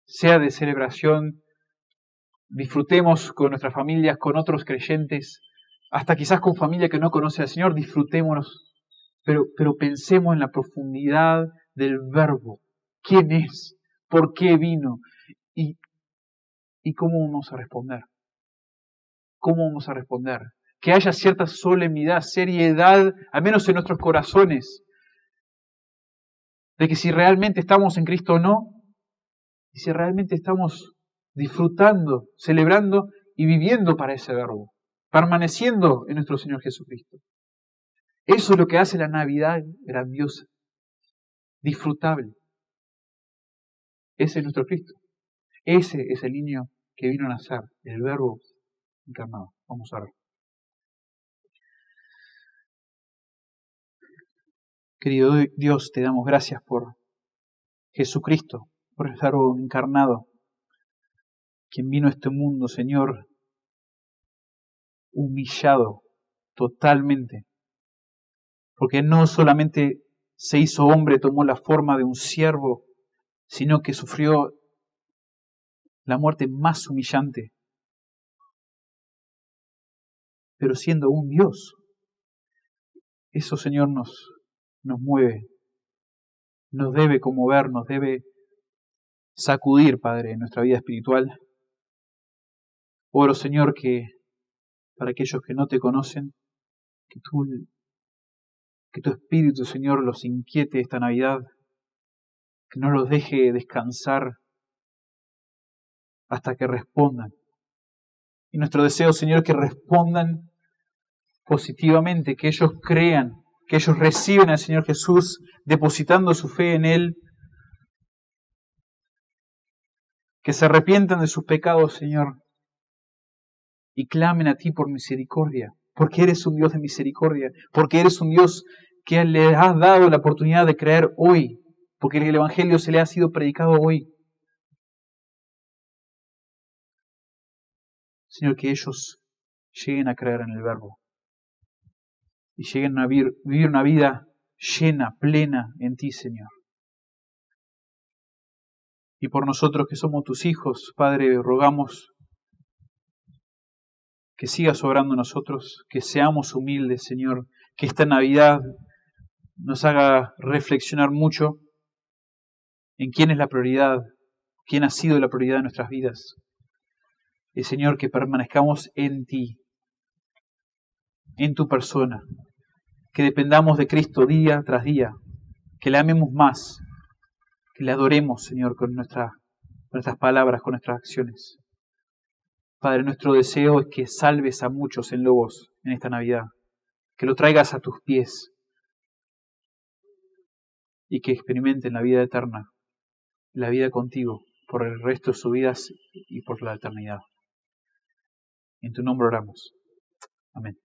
sea de celebración. Disfrutemos con nuestras familias, con otros creyentes, hasta quizás con familia que no conoce al Señor, disfrutémonos, pero pensemos en la profundidad del verbo. ¿Quién es? ¿Por qué vino? ¿Y cómo vamos a responder? ¿Cómo vamos a responder? Que haya cierta solemnidad, seriedad, al menos en nuestros corazones, de que si realmente estamos en Cristo o no, y si realmente estamos disfrutando, celebrando y viviendo para ese verbo, permaneciendo en nuestro Señor Jesucristo. Eso es lo que hace la Navidad grandiosa, disfrutable. Ese es nuestro Cristo. Ese es el niño que vino a nacer, el verbo encarnado. Vamos a ver. Querido Dios, te damos gracias por Jesucristo, por el verbo encarnado, quien vino a este mundo, Señor, humillado totalmente, porque no solamente se hizo hombre, tomó la forma de un siervo, sino que sufrió la muerte más humillante, pero siendo un Dios. Eso, Señor, nos mueve, nos debe conmover, nos debe sacudir, Padre, en nuestra vida espiritual. Oro, Señor, que para aquellos que no te conocen, que tu Espíritu, Señor, los inquiete esta Navidad, que no los deje descansar hasta que respondan. Y nuestro deseo, Señor, es que respondan positivamente, que ellos crean, que ellos reciben al Señor Jesús, depositando su fe en Él, que se arrepientan de sus pecados, Señor, y clamen a ti por misericordia, porque eres un Dios de misericordia, porque eres un Dios que le has dado la oportunidad de creer hoy, porque el Evangelio se le ha sido predicado hoy. Señor, que ellos lleguen a creer en el Verbo y lleguen a vivir una vida llena, plena en ti, Señor. Y por nosotros que somos tus hijos, Padre, rogamos que sigas obrando en nosotros, que seamos humildes, Señor, que esta Navidad nos haga reflexionar mucho en quién es la prioridad, quién ha sido la prioridad de nuestras vidas. Y Señor, que permanezcamos en ti, en tu persona, que dependamos de Cristo día tras día, que le amemos más, que le adoremos, Señor, con nuestras palabras, con nuestras acciones. Padre, nuestro deseo es que salves a muchos en Lobos en esta Navidad, que lo traigas a tus pies y que experimenten la vida eterna, la vida contigo, por el resto de sus vidas y por la eternidad. En tu nombre oramos. Amén.